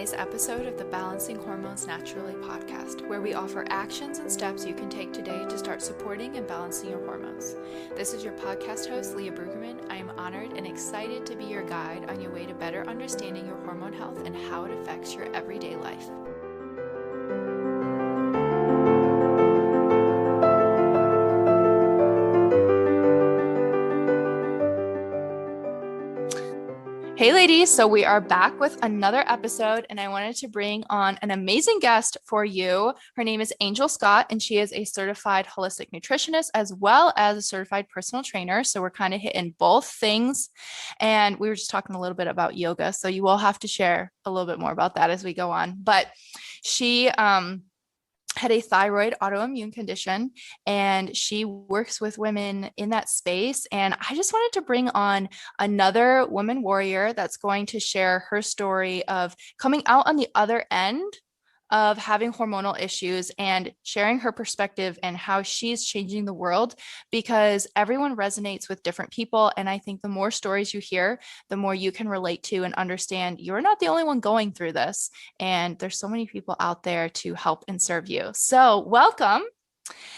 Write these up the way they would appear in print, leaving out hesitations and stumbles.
today's episode of the Balancing Hormones Naturally podcast, where we offer actions and steps you can take today to start supporting and balancing your hormones. This is your podcast host, Leah Brueggemann. I am honored and excited to be your guide on your way to better understanding your hormone health and how it affects your everyday life. Hey ladies, so we are back with another episode and I wanted to bring on an amazing guest for you. Her name is Angel Scott and she is a certified holistic nutritionist as well as a certified personal trainer. So we're kind of hitting both things, and we were just talking a little bit about yoga. So you will have to share a little bit more about that as we go on. But she had a thyroid autoimmune condition and she works with women in that space. And I just wanted to bring on another woman warrior that's going to share her story of coming out on the other end of having hormonal issues and sharing her perspective and how she's changing the world, because everyone resonates with different people. And I think the more stories you hear, the more you can relate to and understand you're not the only one going through this. And there's so many people out there to help and serve you. So welcome.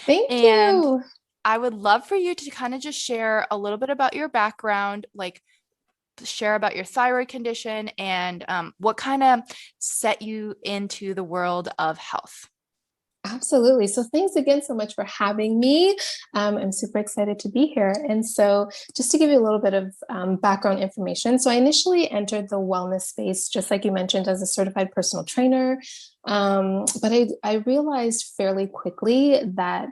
Thank you. I would love for you to kind of just share a little bit about your background, like share about your thyroid condition and what kind of set you into the world of health. Absolutely. So thanks again so much for having me. I'm super excited to be here. And so just to give you a little bit of background information. So I initially entered the wellness space, just like you mentioned, as a certified personal trainer. But I realized fairly quickly that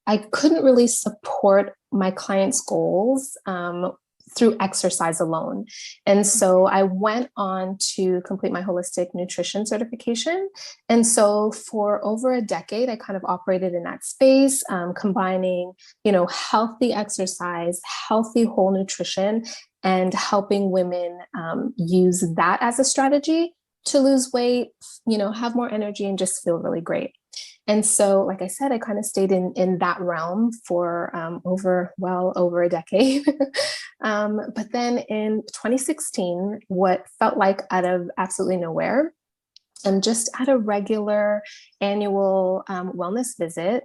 I couldn't really support my clients' goals through exercise alone. And so I went on to complete my holistic nutrition certification. And so for over a decade, I kind of operated in that space, combining, healthy exercise, healthy whole nutrition, and helping women use that as a strategy to lose weight, have more energy and just feel really great. And so, like I said, I kind of stayed in that realm for over a decade. But then in 2016, what felt like out of absolutely nowhere, and just at a regular annual wellness visit,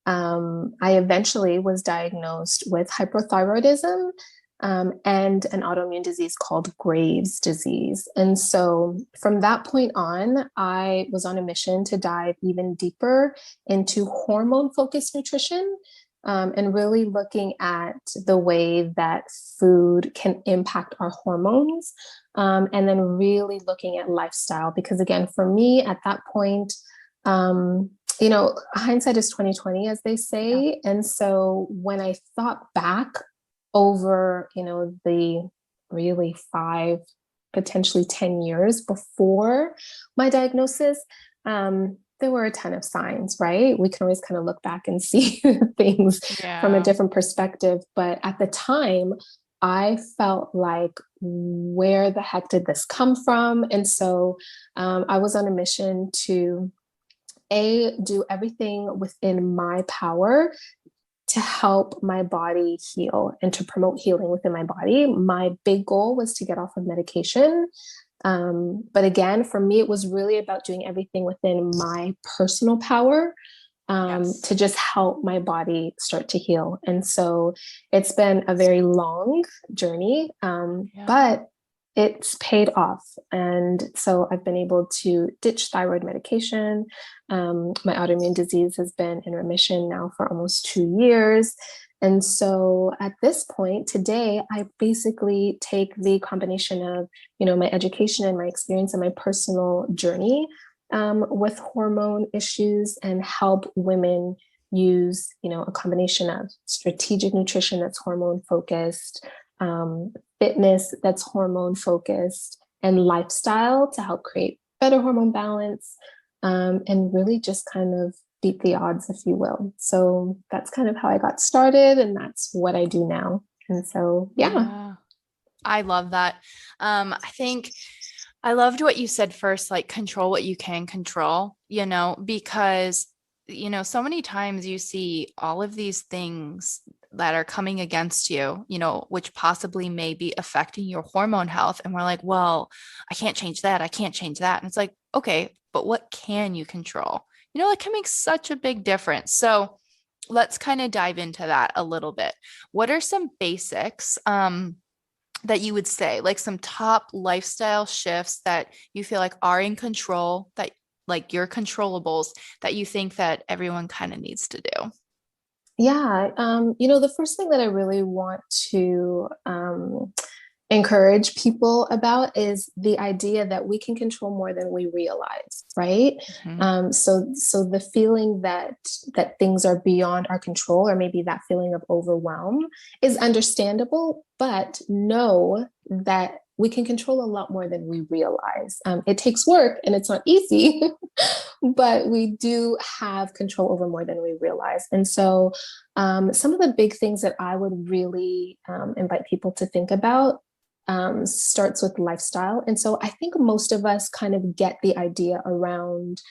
I eventually was diagnosed with hyperthyroidism and an autoimmune disease called Graves' disease. And so from that point on, I was on a mission to dive even deeper into hormone-focused nutrition, and really looking at the way that food can impact our hormones, and then really looking at lifestyle. Because again, for me at that point, hindsight is 2020, as they say. Yeah. And so when I thought back over, the really 5, potentially 10 years before my diagnosis, there were a ton of signs, right? We can always kind of look back and see things from a different perspective. But at the time, I felt like, where the heck did this come from? And so I was on a mission to do everything within my power to help my body heal and to promote healing within my body. My big goal was to get off of medication. But again, for me, it was really about doing everything within my personal power to just help my body start to heal. And so it's been a very long journey, but it's paid off. And so I've been able to ditch thyroid medication. My autoimmune disease has been in remission now for almost 2 years. And so at this point today, I basically take the combination of, my education and my experience and my personal journey with hormone issues and help women use, a combination of strategic nutrition that's hormone focused, fitness that's hormone focused, and lifestyle to help create better hormone balance, and really just kind of beat the odds, if you will. So that's kind of how I got started, and that's what I do now. And so, yeah. I love that. I think I loved what you said first, like control what you can control, because so many times you see all of these things that are coming against you, which possibly may be affecting your hormone health. And we're like, well, I can't change that. I can't change that. And it's like, okay, but what can you control? It can make such a big difference. So let's kind of dive into that a little bit. What are some basics that you would say, like some top lifestyle shifts that you feel like are in control, that like your controllables that you think that everyone kind of needs to do? Yeah, the first thing that I really want to encourage people about is the idea that we can control more than we realize, right? Mhm. So the feeling that things are beyond our control, or maybe that feeling of overwhelm, is understandable, but know that we can control a lot more than we realize. It takes work and it's not easy, but we do have control over more than we realize. And so, some of the big things that I would really invite people to think about starts with lifestyle. And so I think most of us kind of get the idea around,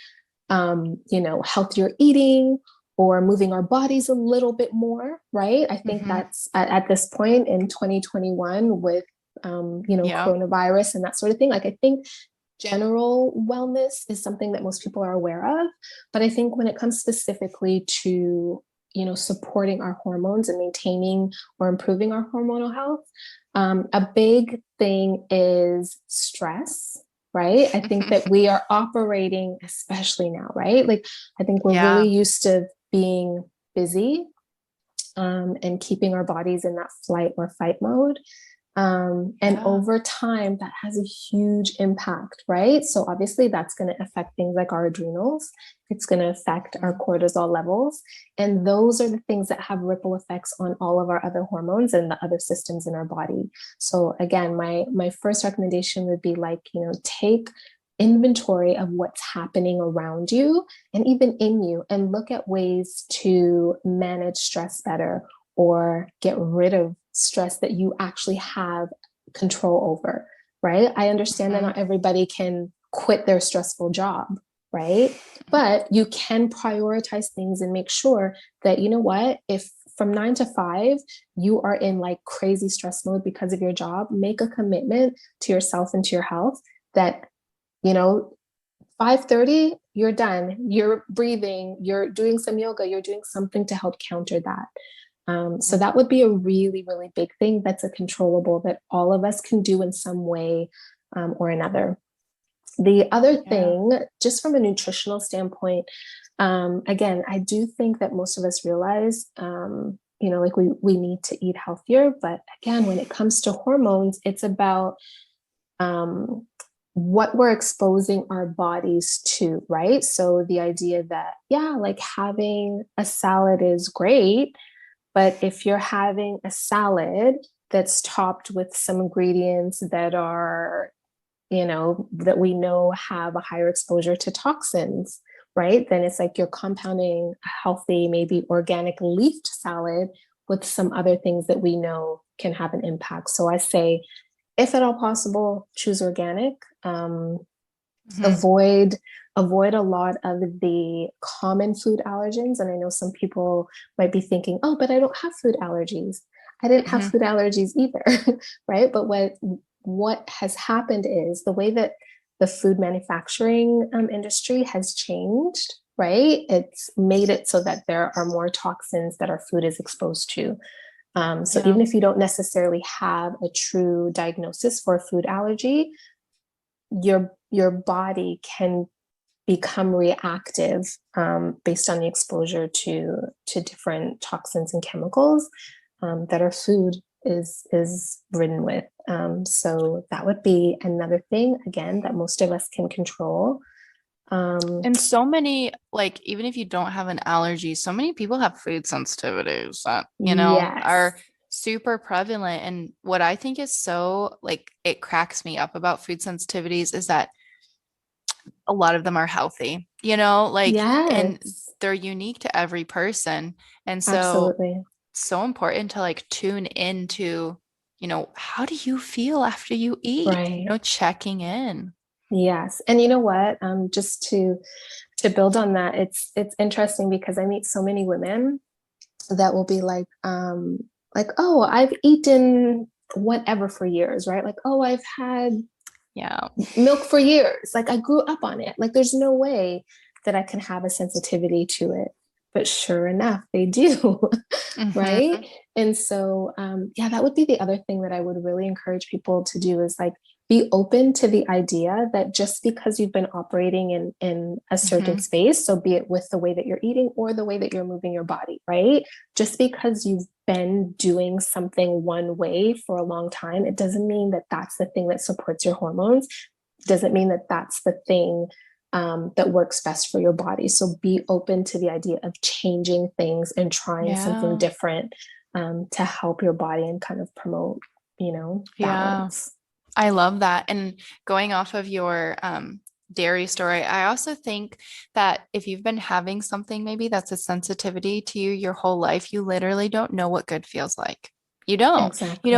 healthier eating or moving our bodies a little bit more, right? I think Mhm. that's at this point in 2021 with, Yeah. coronavirus and that sort of thing. Like, I think general wellness is something that most people are aware of. But I think when it comes specifically to, supporting our hormones and maintaining or improving our hormonal health, a big thing is stress, right? I think that we are operating, especially now, right? Like, I think we're really Yeah. used to being busy, and keeping our bodies in that flight or fight mode. And Yeah. over time, that has a huge impact, right? So obviously, that's going to affect things like our adrenals. It's going to affect our Mhm. cortisol levels. And those are the things that have ripple effects on all of our other hormones and the other systems in our body. So again, my first recommendation would be like, take inventory of what's happening around you and even in you, and look at ways to manage stress better or get rid of stress that you actually have control over, right? I understand that Mhm. not everybody can quit their stressful job, right? But you can prioritize things and make sure that, you know what, if from 9 to 5, you are in like crazy stress mode because of your job, make a commitment to yourself and to your health that, you know, 5:30, you're done. You're breathing, you're doing some yoga, you're doing something to help counter that. So Mhm. that would be a really, really big thing that's a controllable that all of us can do in some way, or another. The other Yeah. thing, just from a nutritional standpoint, again, I do think that most of us realize, like we need to eat healthier. But again, when it comes to hormones, it's about um, what we're exposing our bodies to, right? So the idea that, yeah, like having a salad is great, but if you're having a salad that's topped with some ingredients that are, that we know have a higher exposure to toxins, right? Then it's like you're compounding a healthy, maybe organic leafed salad with some other things that we know can have an impact. So I say, if at all possible, choose organic. Mhm. Avoid avoid a lot of the common food allergens. And I know some people might be thinking, oh, but I don't have food allergies. I didn't have Mhm. food allergies either, right? But what has happened is the way that the food manufacturing industry has changed, right? It's made it so that there are more toxins that our food is exposed to. So Yeah. even if you don't necessarily have a true diagnosis for a food allergy, your body can become reactive, based on the exposure to different toxins and chemicals, that our food is ridden with. So that would be another thing again that most of us can control. Um, And so many, like, even if you don't have an allergy, so many people have food sensitivities that, yes, are super prevalent. And what I think is so, like, it cracks me up about food sensitivities is that a lot of them are healthy, like, and yes, they're unique to every person. And so, absolutely, so important to like tune into, how do you feel after you eat, right. checking in. Yes, and you know what? Just to build on that, it's interesting because I meet so many women that will be like, oh, I've eaten whatever for years, right? Like, oh, I've had Yeah. milk for years. Like I grew up on it. Like there's no way that I can have a sensitivity to it. But sure enough, they do. Hmm. Right. And so, yeah, that would be the other thing that I would really encourage people to do is like be open to the idea that just because you've been operating in a certain Hmm. space, so be it with the way that you're eating or the way that you're moving your body, right? Just because you've been doing something one way for a long time, it doesn't mean that that's the thing that supports your hormones. Doesn't mean that that's the thing that works best for your body. So be open to the idea of changing things and trying something Yeah. different to help your body and kind of promote, Yeah. balance. I love that. And going off of your dairy story, I also think that if you've been having something maybe that's a sensitivity to you your whole life, you literally don't know what good feels like. You don't, Exactly.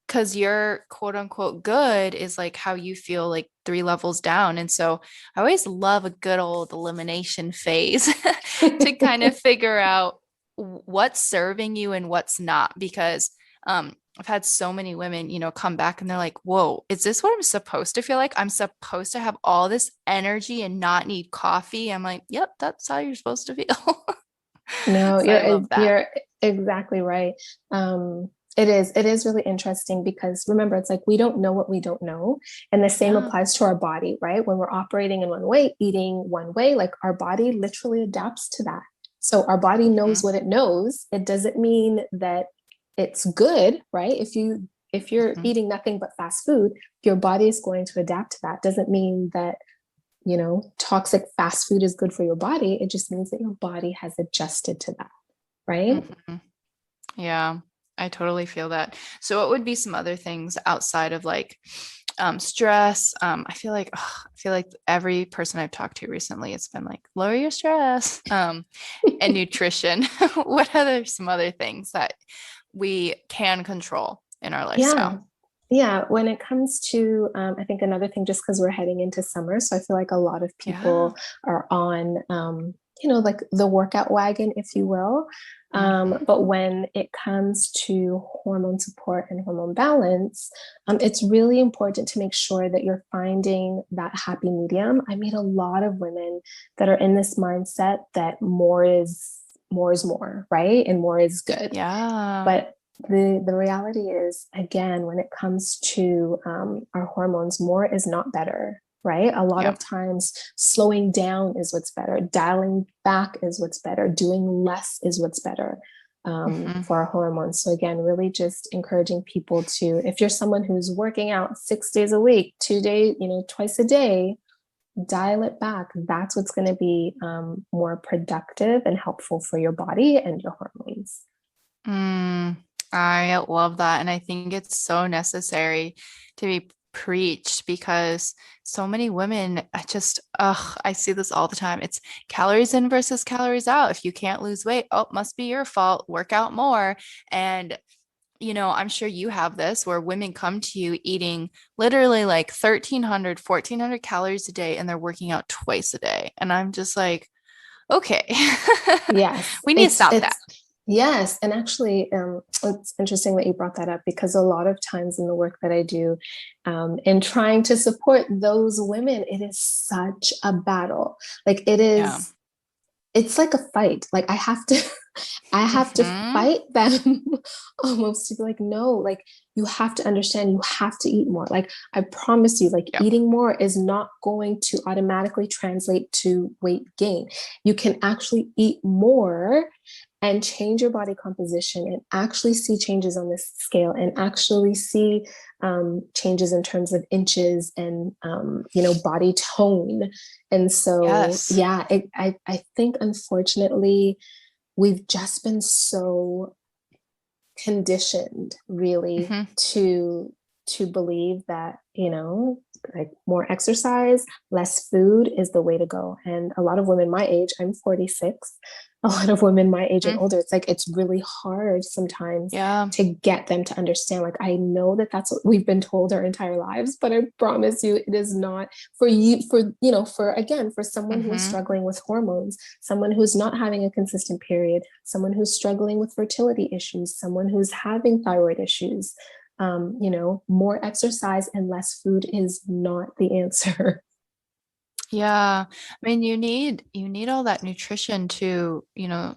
because your quote unquote good is like how you feel like three levels down. And so I always love a good old elimination phase to kind of figure out what's serving you and what's not, because I've had so many women, come back and they're like, whoa, is this what I'm supposed to feel like? I'm supposed to have all this energy and not need coffee. I'm like, yep, that's how you're supposed to feel. No, So I love that. you're exactly right. It is really interesting because remember, it's like we don't know what we don't know. And the same Yeah. applies to our body, right? When we're operating in one way, eating one way, like our body literally adapts to that. So our body knows Hmm. what it knows. It doesn't mean that it's good, right? If you're Hmm. eating nothing but fast food, your body is going to adapt to that. Doesn't mean that toxic fast food is good for your body. It just means that your body has adjusted to that, right? Hmm. Yeah, I totally feel that. So what would be some other things outside of like stress? I feel like every person I've talked to recently, it's been like lower your stress. And nutrition. What are some other things that we can control in our Yeah. lifestyle? Yeah. When it comes to, I think another thing, just because we're heading into summer, so I feel like a lot of Yeah. people are on, like the workout wagon, if you will. Hmm. But when it comes to hormone support and hormone balance, it's really important to make sure that you're finding that happy medium. I meet a lot of women that are in this mindset that more is more, right? And more is good. Yeah. But the reality is, again, when it comes to our hormones, more is not better, right? A lot of Yep. times, slowing down is what's better, dialing back is what's better, doing less is what's better Hmm. for our hormones. So, again, really just encouraging people to, if you're someone who's working out 6 days a week, 2 days, twice a day, dial it back. That's what's going to be more productive and helpful for your body and your hormones. Mm, I love that. And I think it's so necessary to be preached because so many women, I see this all the time. It's calories in versus calories out. If you can't lose weight, oh, must be your fault. Work out more. And I'm sure you have this where women come to you eating literally like 1,300, 1,400 calories a day and they're working out twice a day. And I'm just like, okay, Yes, we need to it's stop that. it's yes, and actually, it's interesting that you brought that up because a lot of times in the work that I do, in trying to support those women, it is such a battle. Like it Yeah. is, it's like a fight. Like I have to Hmm. fight them almost to be like, no, like you have to understand, you have to eat more. Like I promise you, like Yep. eating more is not going to automatically translate to weight gain. You can actually eat more and change your body composition and actually see changes on this scale and actually see changes in terms of inches and body tone. And so Yes. yeah, I think unfortunately we've just been so conditioned really Hmm. to believe that like more exercise, less food is the way to go. And a lot of women my age, I'm 46, a lot of women my age and Mm, older, it's like it's really hard sometimes yeah. to get them to understand. Like, I know that that's what we've been told our entire lives, but I promise you, it is not for you. For, for again, for someone who is Mm-hmm. struggling with hormones, someone who's not having a consistent period, someone who's struggling with fertility issues, someone who's having thyroid issues. More exercise and less food is not the answer. Yeah. I mean, you need all that nutrition to,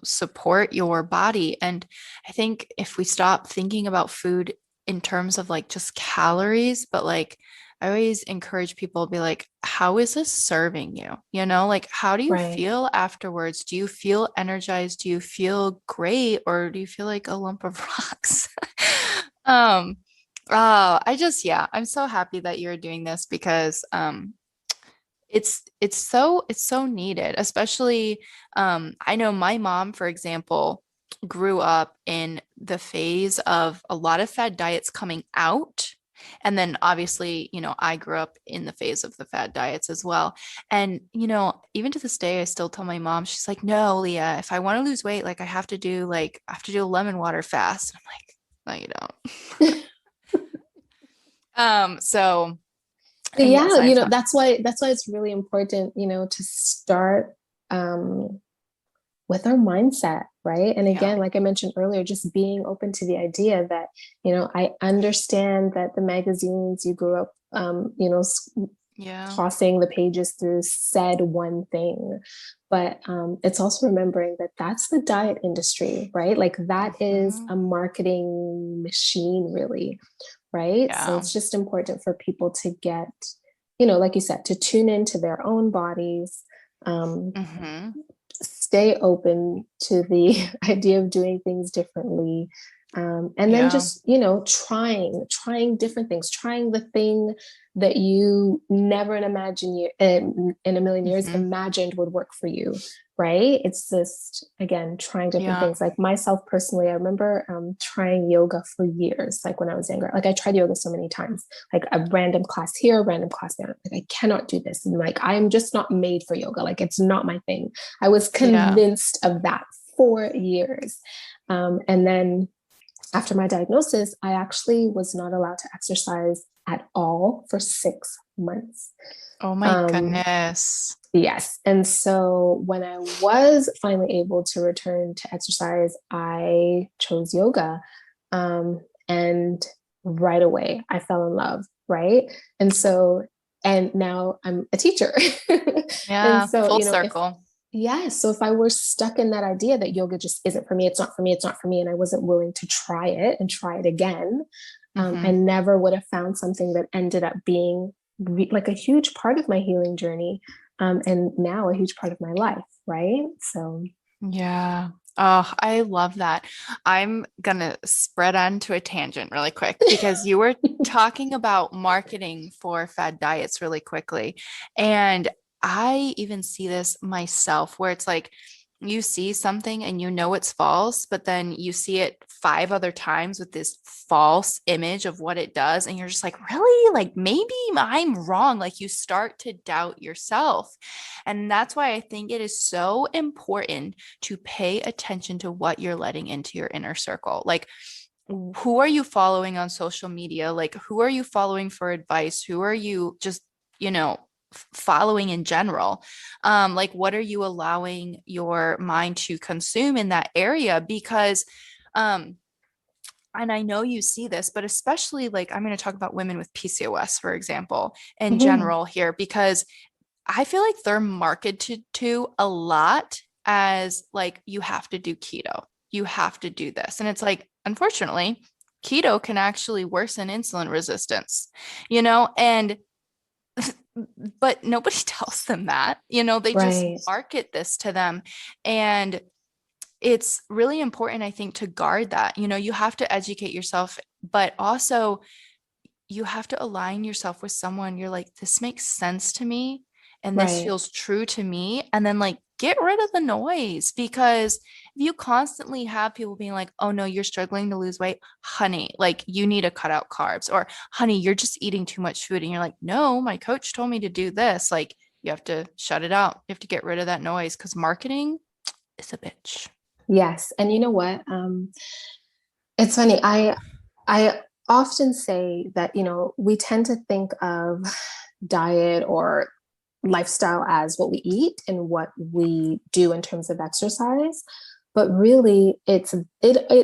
support your body. And I think if we stop thinking about food in terms of like just calories, but like I always encourage people to be like, how is this serving you? Like how do you Right. feel afterwards? Do you feel energized? Do you feel great? Or do you feel like a lump of rocks? Um, yeah, I'm so happy that you're doing this because it's so needed, especially I know my mom, for example, grew up in the phase of a lot of fad diets coming out. And then obviously, I grew up in the phase of the fad diets as well. And, even to this day, I still tell my mom, she's like, no, Leah, if I want to lose weight, like I have to do a lemon water fast. I'm like, no, you don't. So and yes, Yeah, I've done. that's why it's really important, to start um with our mindset, right? And Yeah. again, like I mentioned earlier, just being open to the idea that, I understand that the magazines you grew up, Yeah. tossing the pages through said one thing. But it's also remembering that that's the diet industry, right? Like that is Hmm. a marketing machine, really, right? So Yeah. it's just important for people to get, like you said, to tune into their own bodies, um, Hmm. stay open to the idea of doing things differently. And then Yeah. just, trying different things, trying the thing that you never in a million years Hmm. imagined would work for you, right? It's just, again, trying different Yeah. things. Like myself personally, I remember trying yoga for years, like when I was younger. Like I tried yoga so many times, like a random class here, a random class there. Like I cannot do this. And like, I'm just not made for yoga. Like it's not my thing. I was Yeah. convinced of that for years. And then after my diagnosis, I actually was not allowed to exercise at all for 6 months. Oh my Um, goodness. yes. And so when I was finally able to return to exercise, I chose yoga. And right away, I fell in love. Right. And so, and now I'm a teacher. And Yeah. so, Full if circle. Yes. So if I were stuck in that idea that yoga just isn't for me, it's not for me, it's not for me, and I wasn't willing to try it and try it again, I Hmm. never would have found something that ended up being like a huge part of my healing journey, and now a huge part of my life. Right. So, Yeah. Oh, I love that. I'm gonna spread onto a tangent really quick because you were talking about marketing for fad diets really quickly. And I even see this myself where it's like you see something and you know it's false, but then you see it five other times with this false image of what it does. And you're just like, really? Like maybe I'm wrong. Like you start to doubt yourself. And that's why I think it is so important to pay attention to what you're letting into your inner circle. Like, who are you following on social media? Like, who are you following for advice? Who are you just, following in general? Like, what are you allowing your mind to consume in that area? Because, and I know you see this, but especially like I'm going to talk about women with PCOS, for example, in mhm, general here, because I feel like they're marketed to a lot as like you have to do keto. You have to do this. And it's like, unfortunately, keto can actually worsen insulin resistance, and but nobody tells them that. They just right, market this to them. And it's really important, I think, to guard that. You have to educate yourself, but also you have to align yourself with someone you're like, this makes sense to me and this right, feels true to me. And then like get rid of the noise because if you constantly have people being like, oh no, you're struggling to lose weight, honey, like you need to cut out carbs, or honey, you're just eating too much food. And you're like, no, my coach told me to do this. Like you have to shut it out. You have to get rid of that noise because marketing. is a bitch. Yes. And you know what? It's funny. I often say that, we tend to think of diet or lifestyle as what we eat and what we do in terms of exercise. But really it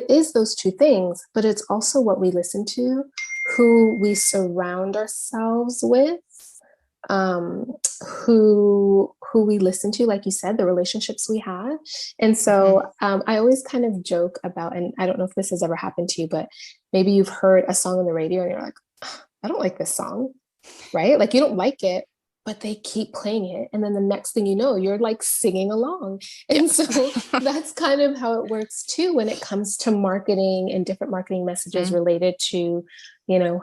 is those two things, but it's also what we listen to, who we surround ourselves with, um, who we listen to, like you said, the relationships we have. And so I always kind of joke about, and I don't know if this has ever happened to you, but maybe you've heard a song on the radio and you're like, I don't like this song, right? Like you don't like it, but they keep playing it. And then the next thing you know, you're like singing along. And Yes. so that's kind of how it works too when it comes to marketing and different marketing messages related to,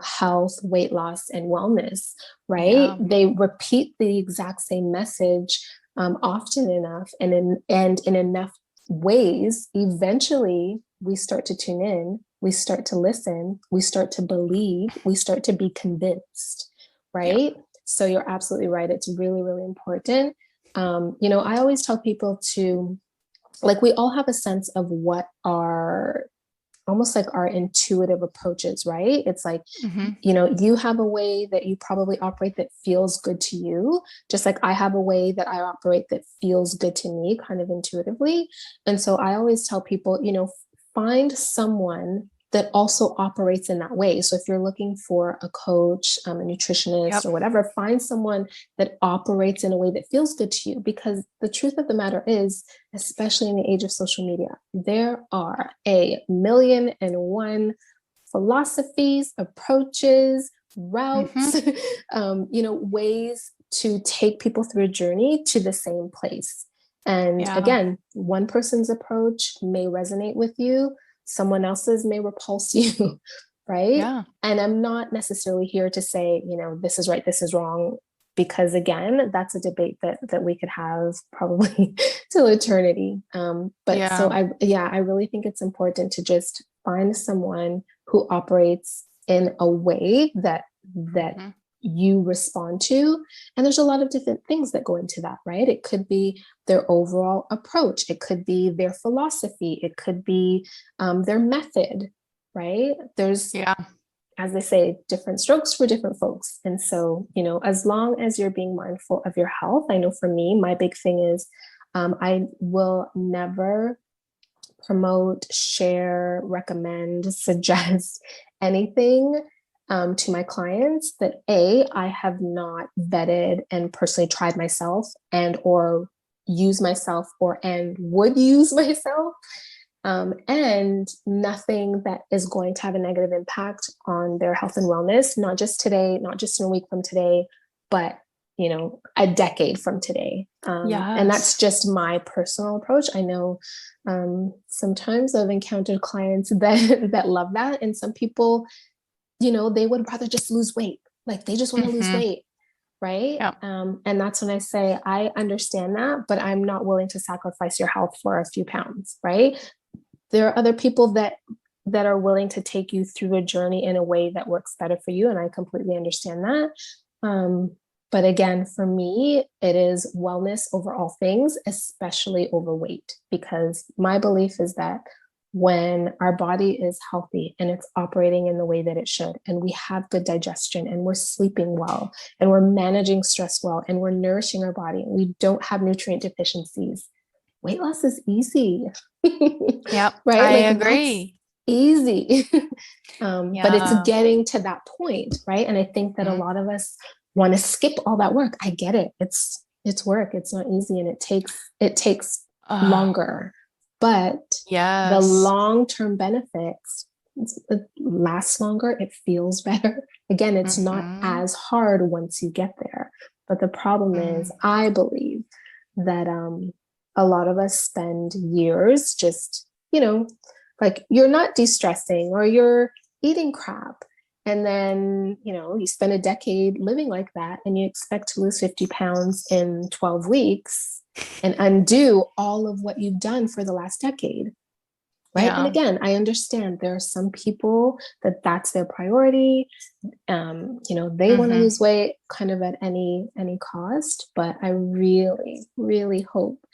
health, weight loss, and wellness, right? Yeah. They repeat the exact same message often enough and in enough ways, eventually we start to tune in, we start to listen, we start to believe, we start to be convinced, Yeah. right? So you're absolutely right. It's really, really important. I always tell people to, like, we all have a sense of what our, almost like our intuitive approaches, right? It's like, you have a way that you probably operate that feels good to you, just like I have a way that I operate that feels good to me, kind of intuitively. And so I always tell people, find someone that also operates in that way. So if you're looking for a coach, a nutritionist, or whatever, find someone that operates in a way that feels good to you. Because the truth of the matter is, especially in the age of social media, there are 1,000,001 philosophies, approaches, routes, ways to take people through a journey to the same place. And again, one person's approach may resonate with you, someone else's may repulse you, right? Yeah. And I'm not necessarily here to say, this is right, this is wrong, because again, that's a debate that we could have probably till eternity. So I really think it's important to just find someone who operates in a way that you respond to. And there's a lot of different things that go into that, right? It could be their overall approach, it could be their philosophy, it could be their method, right? There's, as they say, different strokes for different folks. And so, as long as you're being mindful of your health, I know for me, my big thing is I will never promote, share, recommend, suggest anything to my clients that I have not vetted and personally tried myself and or use myself and would use myself. And nothing that is going to have a negative impact on their health and wellness, not just today, not just in a week from today, but a decade from today. And that's just my personal approach. I know sometimes I've encountered clients that love that, and some people, they would rather just lose weight. Like they just want to lose weight. Right. And that's when I say, I understand that, but I'm not willing to sacrifice your health for a few pounds. Right. There are other people that are willing to take you through a journey in a way that works better for you. And I completely understand that. But again, for me, it is wellness over all things, especially overweight, because my belief is that when our body is healthy and it's operating in the way that it should, and we have good digestion and we're sleeping well and we're managing stress well and we're nourishing our body and we don't have nutrient deficiencies, weight loss is easy. Yep. Right? I Like agree. Easy. But it's getting to that point, right? And I think that a lot of us want to skip all that work. I get it. It's work. It's not easy, and it takes longer. But the long-term benefits, it lasts longer. It feels better. Again, it's not as hard once you get there. But the problem is, I believe that a lot of us spend years just, like you're not de-stressing or you're eating crap. And then, you spend a decade living like that and you expect to lose 50 pounds in 12 weeks and undo all of what you've done for the last decade. Right. Yeah. And again, I understand there are some people that that's their priority. They want to lose weight kind of at any cost. But I really, really hope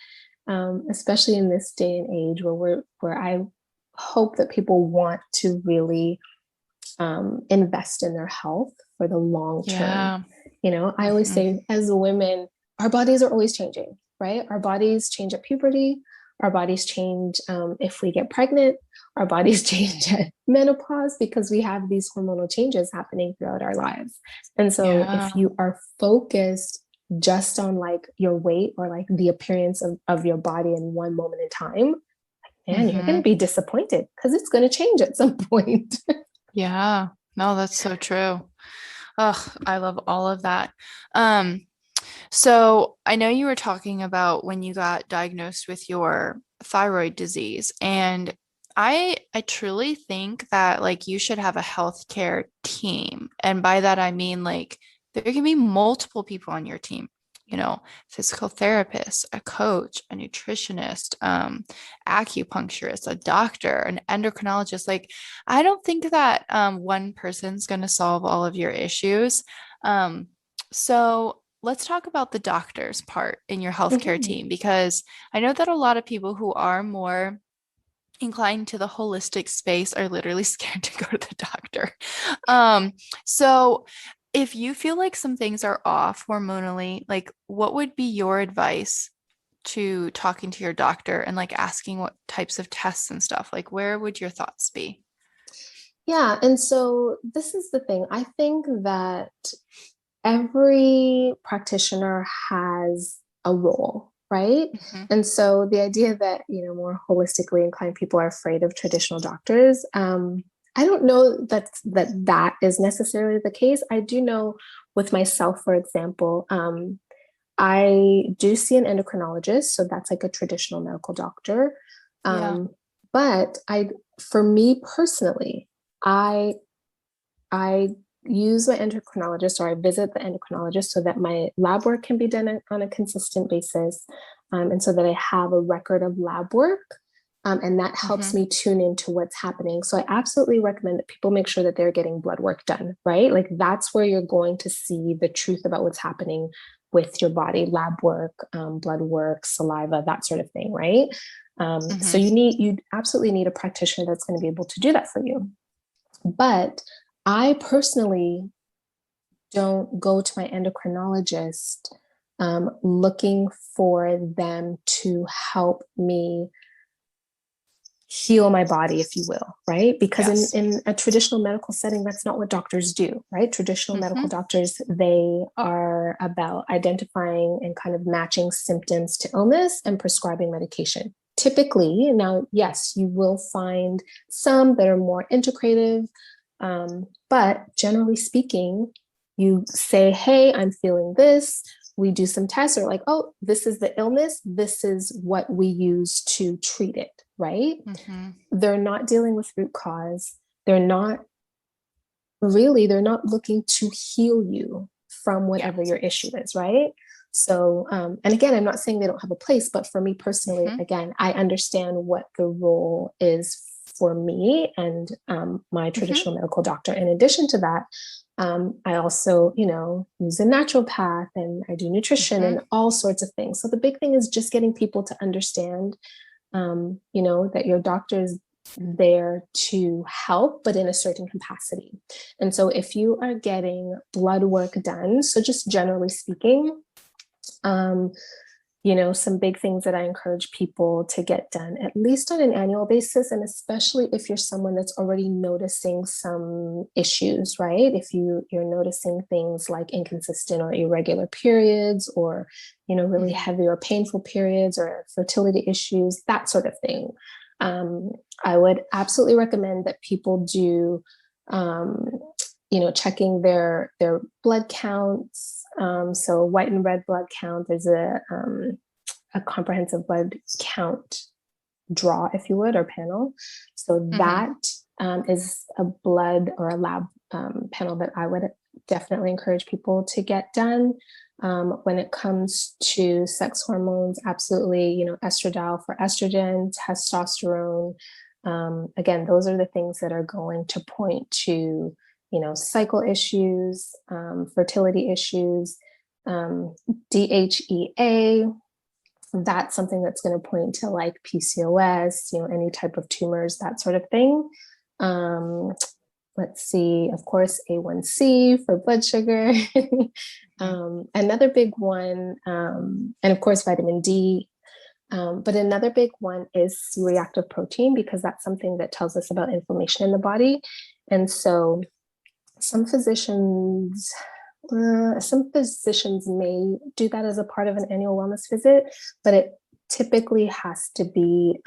especially in this day and age where I hope that people want to really invest in their health for the long term. Yeah. I always say as women, our bodies are always changing, right? Our bodies change at puberty. Our bodies change if we get pregnant. Our bodies change at menopause because we have these hormonal changes happening throughout our lives. And so Yeah. if you are focused just on like your weight or like the appearance of your body in one moment in time, man, you're going to be disappointed because it's going to change at some point. Yeah. No, that's so true. Oh, I love all of that. Um, so I know you were talking about when you got diagnosed with your thyroid disease, and I truly think that like you should have a healthcare team. And by that I mean like there can be multiple people on your team, physical therapist, a coach, a nutritionist, acupuncturist, a doctor, an endocrinologist. Like I don't think that one person's going to solve all of your issues. So let's talk about the doctor's part in your healthcare Mhm. team, because I know that a lot of people who are more inclined to the holistic space are literally scared to go to the doctor. Um, so if you feel like some things are off hormonally, like what would be your advice to talking to your doctor and like asking what types of tests and stuff? Like where would your thoughts be? Yeah. And so this is the thing. I think that every practitioner has a role, right? Hmm. And so the idea that, more holistically inclined people are afraid of traditional doctors, I don't know that is necessarily the case. I do know with myself, for example, I do see an endocrinologist, so that's like a traditional medical doctor. Yeah. Um, but for me personally, I I use my endocrinologist or I visit the endocrinologist so that my lab work can be done on a consistent basis, and so that I have a record of lab work. And that helps Hmm. me tune into what's happening. So I absolutely recommend that people make sure that they're getting blood work done, right? Like that's where you're going to see the truth about what's happening with your body, lab work, blood work, saliva, that sort of thing, right? So Hmm. you absolutely need a practitioner that's going to be able to do that for you. But I personally don't go to my endocrinologist looking for them to help me heal my body, if you will, right? Because Yes. in a traditional medical setting, that's not what doctors do, right? Traditional medical Hmm. doctors, they are about identifying and kind of matching symptoms to illness and prescribing medication. Typically, now, yes, you will find some that are more integrative, but generally speaking, you say, hey, I'm feeling this. We do some tests, or like, oh, this is the illness. This is what we use to treat it, right? Hmm. They're not dealing with root cause. They're not looking to heal you from Yeah. whatever your issue is, right? So, and again, I'm not saying they don't have a place, but for me personally, Hmm. again, I understand what the role is for me and my Hmm. traditional medical doctor. In addition to that, I also, use a naturopath and I do nutrition Hmm. and all sorts of things. So the big thing is just getting people to understand, that your doctor is there to help, but in a certain capacity. And so if you are getting blood work done, so just generally speaking, um, some big things that I encourage people to get done, at least on an annual basis, and especially if you're someone that's already noticing some issues, right? If you're noticing things like inconsistent or irregular periods, or really Hmm. heavy or painful periods, or fertility issues, that sort of thing. Um, I would absolutely recommend that people do um, checking their blood counts. So white and red blood count, there's a comprehensive blood count draw, if you would, or panel. So Hmm. that is a blood or a lab panel that I would definitely encourage people to get done. When it comes to sex hormones, absolutely, estradiol for estrogen, testosterone. Again, those are the things that are going to point to, cycle issues, fertility issues, DHEA, that's something that's going to point to like PCOS, any type of tumors, that sort of thing. Um, let's see, of course, A1C for blood sugar. Another big one, and of course, vitamin D. But another big one is C-reactive protein, because that's something that tells us about inflammation in the body. And so some physicians may do that as a part of an annual wellness visit, but it typically has to be,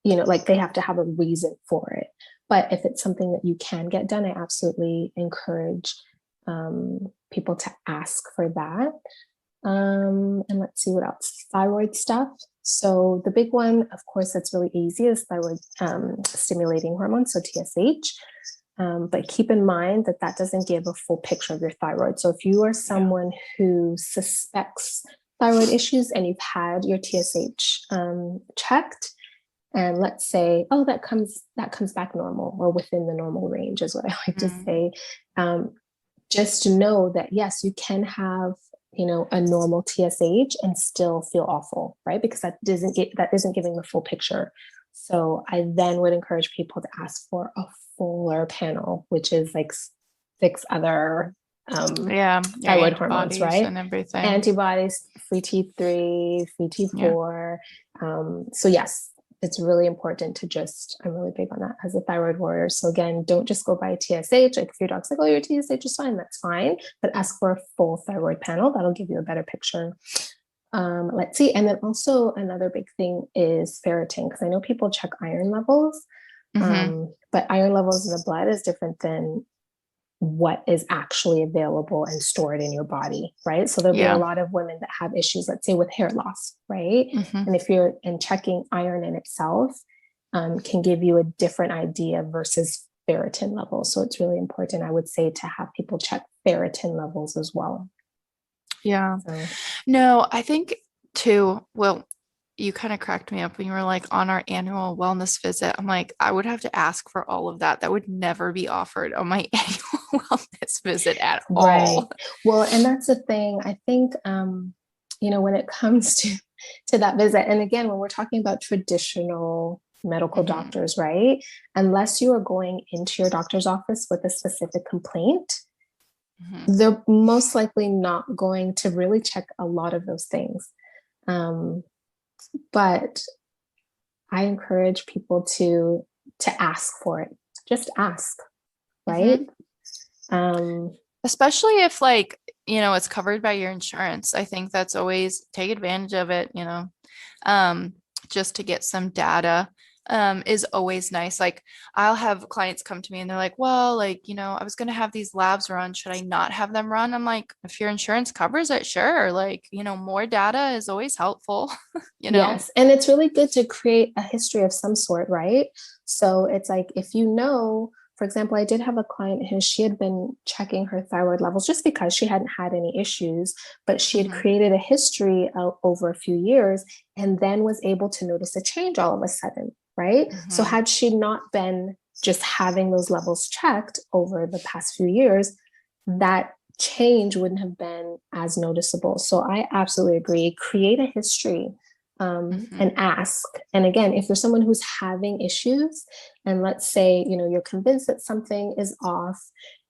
like they have to have a reason for it. But if it's something that you can get done, I absolutely encourage people to ask for that. And let's see what else. Thyroid stuff. So the big one, of course, that's really easy is thyroid stimulating hormone, so TSH. But keep in mind that that doesn't give a full picture of your thyroid. So if you are someone who suspects thyroid issues and you've had your TSH checked, and let's say, oh, that comes back normal or within the normal range is what I like to say. Just to know that, yes, you can have, a normal TSH and still feel awful, right? Because that isn't giving the full picture. So I then would encourage people to ask for a fuller panel, which is like 6 other thyroid hormones, right? And everything. Antibodies, free T3, free T4. So yes, it's really important to I'm really big on that as a thyroid warrior. So again, don't just go by TSH. Like if your doc's like, oh, your TSH is fine, that's fine. But ask for a full thyroid panel. That'll give you a better picture. Let's see. And then also another big thing is ferritin, because I know people check iron levels, but iron levels in the blood is different than what is actually available and stored in your body, right? So there'll be a lot of women that have issues, let's say with hair loss, right? And if you're checking iron in itself can give you a different idea versus ferritin levels. So it's really important, I would say, to have people check ferritin levels as well. Yeah. No, I think too, well, you kind of cracked me up when you were like on our annual wellness visit. I'm like, I would have to ask for all of that. That would never be offered on my annual wellness visit at all. Well, and that's the thing. I think, when it comes to that visit, and again, when we're talking about traditional medical doctors, right? Unless you are going into your doctor's office with a specific complaint, they're most likely not going to really check a lot of those things. But I encourage people to ask for it. Just ask, right? Especially if it's covered by your insurance. I think that's always take advantage of it, just to get some data is always nice. Like I'll have clients come to me and they're like, well, I was going to have these labs run. Should I not have them run? I'm like, if your insurance covers it, sure. More data is always helpful, Yes. And it's really good to create a history of some sort, right? So it's like, if for example, I did have a client who she had been checking her thyroid levels just because she hadn't had any issues, but she had created a history over a few years and then was able to notice a change all of a sudden, right? So had she not been just having those levels checked over the past few years, that change wouldn't have been as noticeable. So I absolutely agree. Create a history. And ask. And again, if you're someone who's having issues, and let's say, you're convinced that something is off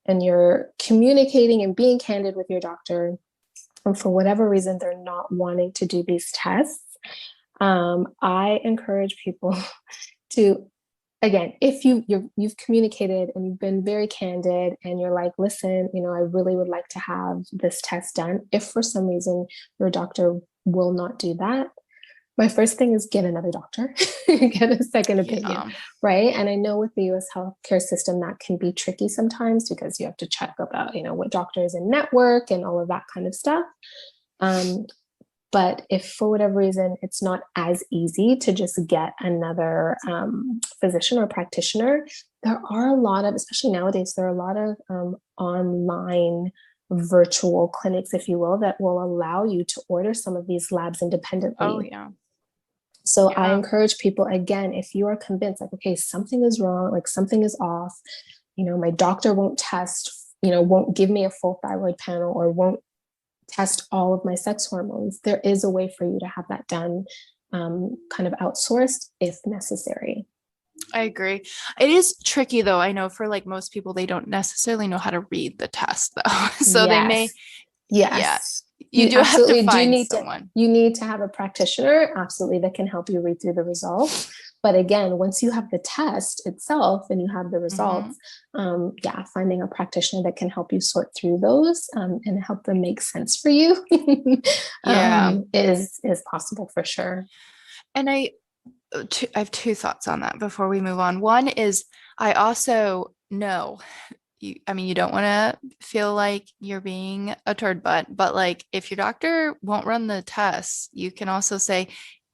and you're communicating and being candid with your doctor, and for whatever reason, they're not wanting to do these tests, I encourage people to, again, if you've communicated and you've been very candid and you're like, listen, I really would like to have this test done. If for some reason your doctor will not do that, my first thing is get another doctor, get a second opinion, right? And I know with the US healthcare system, that can be tricky sometimes because you have to check about, what doctor is in network and all of that kind of stuff. But if for whatever reason, it's not as easy to just get another physician or practitioner, there are a lot of, especially nowadays, there are a lot of online virtual clinics, if you will, that will allow you to order some of these labs independently. Oh, yeah. So I encourage people, again, if you are convinced like, okay, something is wrong, like something is off, my doctor won't test, won't give me a full thyroid panel or won't test all of my sex hormones. There is a way for you to have that done, kind of outsourced if necessary. I agree. It is tricky though. I know for like most people, they don't necessarily know how to read the test though. So they may, Yes. yeah, Yes. you You do have to absolutely do find need to, someone. you need to have a practitioner, absolutely, that can help you read through the results. But again, once you have the test itself and you have the Hmm. results, yeah, finding a practitioner that can help you sort through those, and help them make sense for you, Yeah. is possible for sure. And I have two thoughts on that before we move on. One is I also know I mean, you don't want to feel like you're being a turd butt, but like if your doctor won't run the tests, you can also say,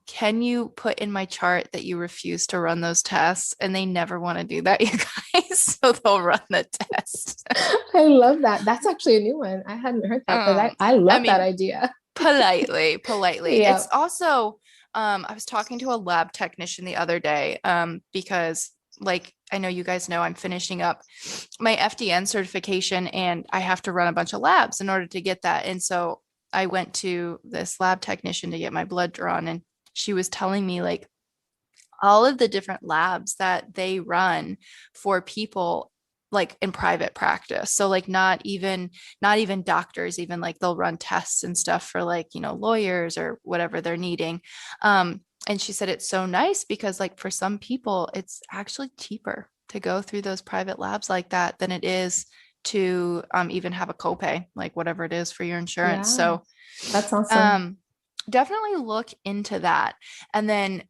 can you put in my chart that you refuse to run those tests? And they never want to do that, you guys. So they'll run the test. I love that. That's actually a new one. I hadn't heard that, but I I love that mean, idea. politely. Yeah. It's also, I was talking to a lab technician the other day, because like I know you guys know I'm finishing up my FDN certification and I have to run a bunch of labs in order to get that. And so I went to this lab technician to get my blood drawn, and she was telling me like all of the different labs that they run for people like in private practice. So like not even doctors, even like they'll run tests and stuff for like, lawyers or whatever they're needing. And she said it's so nice because like for some people it's actually cheaper to go through those private labs like that than it is to even have a copay, like whatever it is for your insurance. Yeah. So That's awesome. um, definitely look into that. And then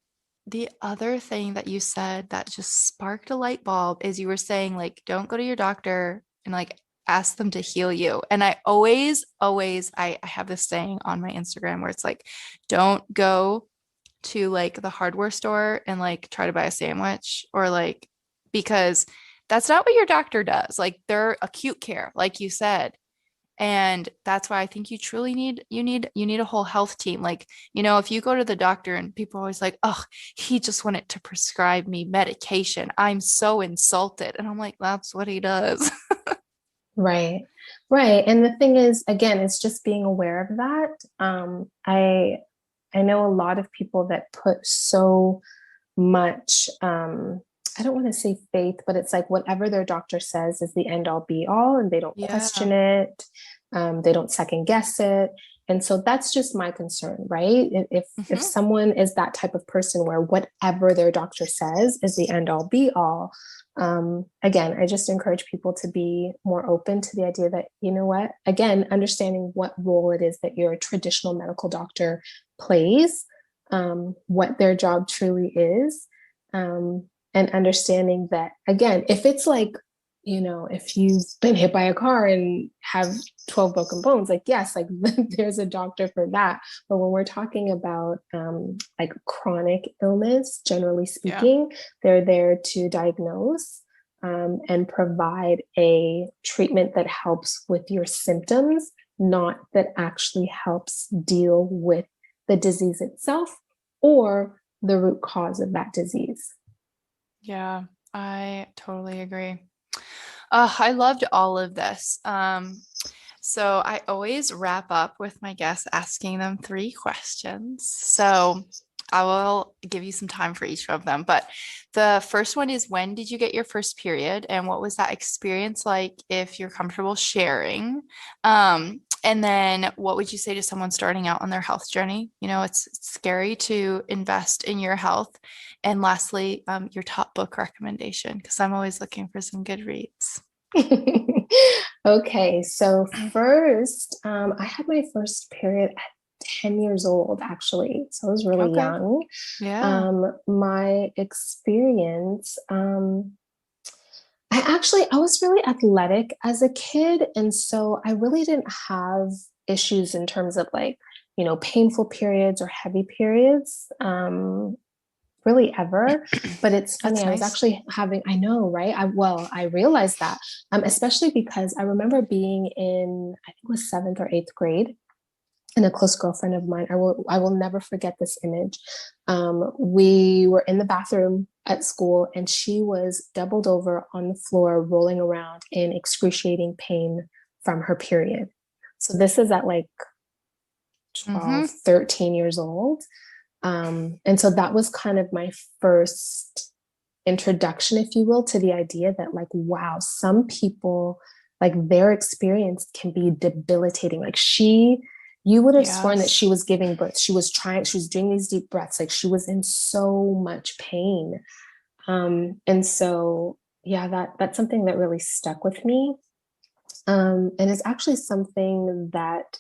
the other thing that you said that just sparked a light bulb is you were saying, like, don't go to your doctor and like ask them to heal you. And I always, I have this saying on my Instagram where it's like, don't go to like the hardware store and like try to buy a sandwich or like, because that's not what your doctor does. Like, they're acute care, like you said. And that's why I think you truly need a whole health team. Like, if you go to the doctor and people are always like, oh, he just wanted to prescribe me medication, I'm so insulted. And I'm like, that's what he does. Right. Right. And the thing is, again, it's just being aware of that. I know a lot of people that put so much, I don't want to say faith, but it's like whatever their doctor says is the end all be all, and they don't Yeah. question it. They don't second guess it. And so that's just my concern, right? If Hmm. someone is that type of person where whatever their doctor says is the end all be all, again, I just encourage people to be more open to the idea that, you know what, again, understanding what role it is that your traditional medical doctor plays, what their job truly is, um, and understanding that, again, if it's like, if you've been hit by a car and have 12 broken bones, like, yes, like there's a doctor for that. But when we're talking about, like chronic illness, generally Yeah. speaking, they're there to diagnose, and provide a treatment that helps with your symptoms, not that actually helps deal with the disease itself or the root cause of that disease. Yeah. I totally agree. I loved all of this. So I always wrap up with my guests asking them three questions. So I will give you some time for each of them. But the first one is, when did you get your first period? And what was that experience like, if you're comfortable sharing? And then what would you say to someone starting out on their health journey? It's scary to invest in your health. And lastly, your top book recommendation, because I'm always looking for some good reads. Okay, so first, I had my first period at 10 years old, actually. So I was really Okay. young. Yeah. My experience, I was really athletic as a kid. And so I really didn't have issues in terms of like, painful periods or heavy periods. Really ever. But it's funny, That's I was nice. actually having, I know, right? I realized that, especially because I remember being in, I think it was seventh or eighth grade, and a close girlfriend of mine, I will never forget this image. We were in the bathroom at school, and she was doubled over on the floor, rolling around in excruciating pain from her period. So this is at like 12, 13 years old. And so that was kind of my first introduction, if you will, to the idea that like, wow, some people, like their experience can be debilitating. Like you would have sworn that she was giving birth. She was doing these deep breaths. Like she was in so much pain. And so, yeah, that's something that really stuck with me. And it's actually something that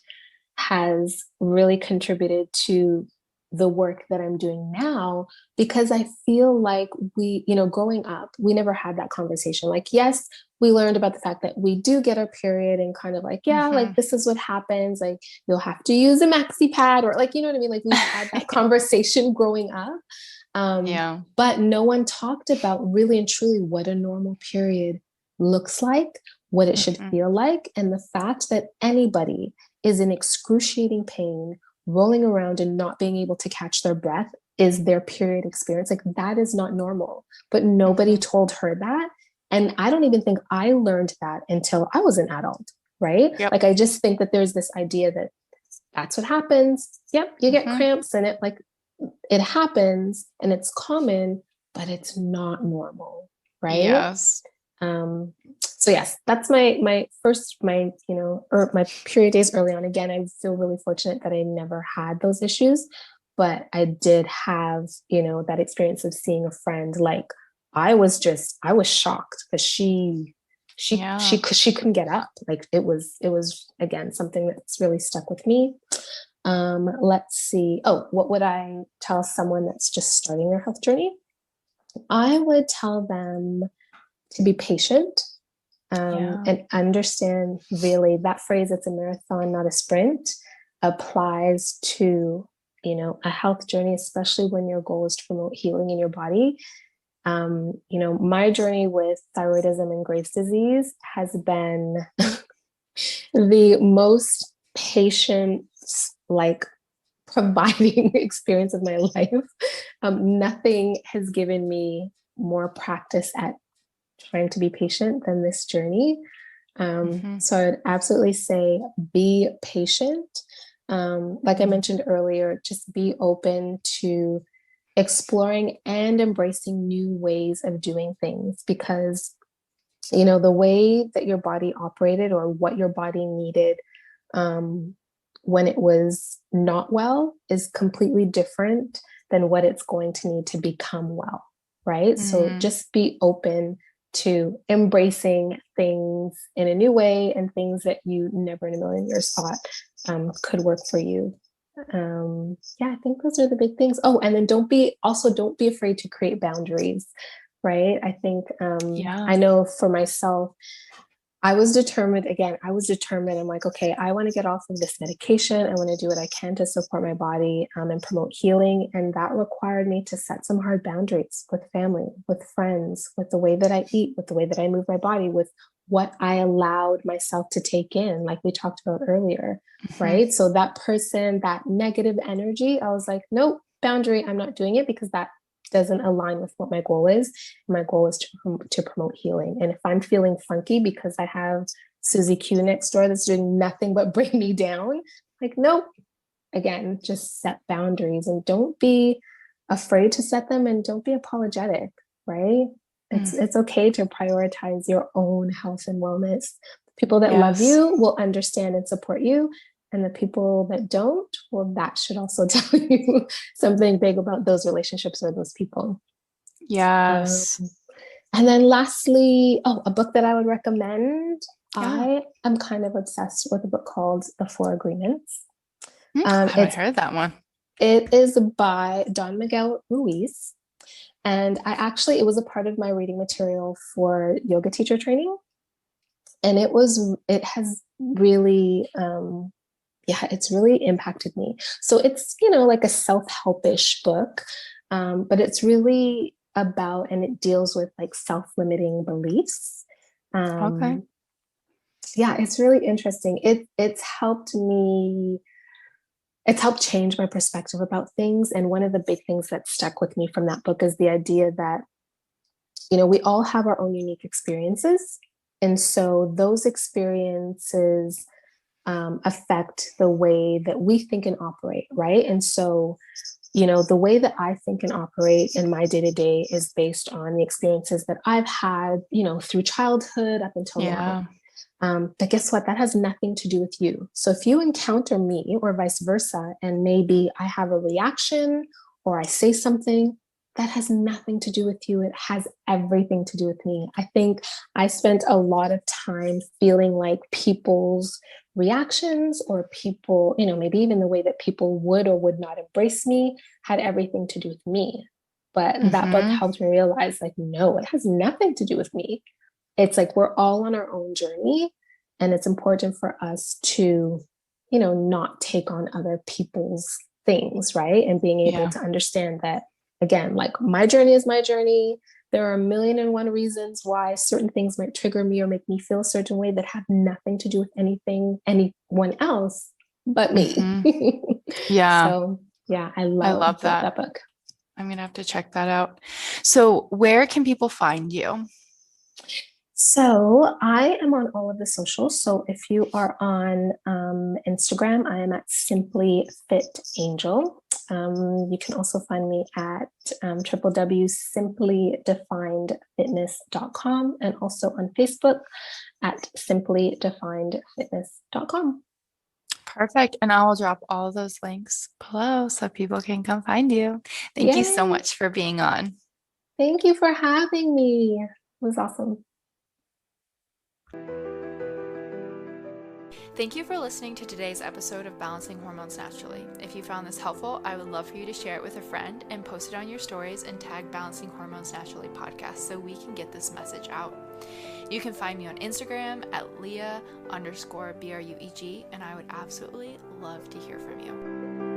has really contributed to the work that I'm doing now, because I feel like growing up, we never had that conversation. Like, yes, we learned about the fact that we do get our period and kind of like, yeah, like this is what happens. Like you'll have to use a maxi pad or like, you know what I mean? Like we had that conversation growing up. But no one talked about really and truly what a normal period looks like, what it should feel like. And the fact that anybody is in excruciating pain, rolling around and not being able to catch their breath is their period experience. Like that is not normal, but nobody told her that. And I don't even think I learned that until I was an adult, right? Like, I just think that there's this idea that that's what happens. Yep. You get cramps and it happens and it's common, but it's not normal. Right. Yes. So yes, that's my period days early on. Again, I feel really fortunate that I never had those issues, but I did have, that experience of seeing a friend. Like I was shocked because she couldn't get up. Like it was again, something that's really stuck with me. Let's see. Oh, what would I tell someone that's just starting their health journey? I would tell them to be patient. And understand really that phrase, it's a marathon, not a sprint, applies to, a health journey, especially when your goal is to promote healing in your body. My journey with thyroidism and Graves' disease has been the most patient, like providing experience of my life. Nothing has given me more practice at trying to be patient than this journey. So I would absolutely say be patient. Like I mentioned earlier, just be open to exploring and embracing new ways of doing things, because the way that your body operated or what your body needed when it was not well is completely different than what it's going to need to become well, right? So just be open to embracing things in a new way and things that you never in a million years thought could work for you. I think those are the big things. Oh, and then don't be afraid to create boundaries, right? I think I know for myself, I was determined. I'm like, okay, I want to get off of this medication. I want to do what I can to support my body and promote healing. And that required me to set some hard boundaries with family, with friends, with the way that I eat, with the way that I move my body, with what I allowed myself to take in, like we talked about earlier, right? So that person, that negative energy, I was like, nope, boundary, I'm not doing it because that doesn't align with what my goal is. My goal is to promote healing. And if I'm feeling funky because I have Susie Q next door that's doing nothing but bring me down, like, nope. Again, just set boundaries and don't be afraid to set them, and don't be apologetic, right? It's okay to prioritize your own health and wellness. People that love you will understand and support you. And the people that don't, well, that should also tell you something big about those relationships or those people. Yes. And then lastly, a book that I would recommend. I am kind of obsessed with a book called The Four Agreements. I haven't heard that one. It is by Don Miguel Ruiz. And it was a part of my reading material for yoga teacher training. And it has really, it's really impacted me. So it's, like a self-helpish book, but it's really about, and it deals with like self-limiting beliefs. Okay. Yeah, it's really interesting. It's helped change my perspective about things. And one of the big things that stuck with me from that book is the idea that, we all have our own unique experiences. And so those experiences affect the way that we think and operate, right? And so, the way that I think and operate in my day to day is based on the experiences that I've had, through childhood up until now. Yeah. But guess what? That has nothing to do with you. So if you encounter me or vice versa, and maybe I have a reaction or I say something, that has nothing to do with you. It has everything to do with me. I think I spent a lot of time feeling like people's reactions or people, maybe even the way that people would or would not embrace me had everything to do with me. But that book Mm-hmm. helped me realize, like, no, it has nothing to do with me. It's like we're all on our own journey, and it's important for us to not take on other people's things, right? And being able Yeah. to understand that, again, like, my journey is my journey. There are a million and one reasons why certain things might trigger me or make me feel a certain way that have nothing to do with anyone else but me. Mm-hmm. Yeah. So yeah, I I love love that. that book. I'm going to have to check that out. So where can people find you? So I am on all of the socials. So if you are on Instagram, I am at Simply Fit Angel. You can also find me at www.simplydefinedfitness.com, and also on Facebook at simplydefinedfitness.com. Perfect. And I will drop all those links below so people can come find you. Thank you so Yay! much for being on. Thank you for having me. It was awesome. Thank you for listening to today's episode of Balancing Hormones Naturally. If you found this helpful, I would love for you to share it with a friend and post it on your stories and tag Balancing Hormones Naturally podcast so we can get this message out. You can find me on Instagram at Leah_BRUEG, and I would absolutely love to hear from you.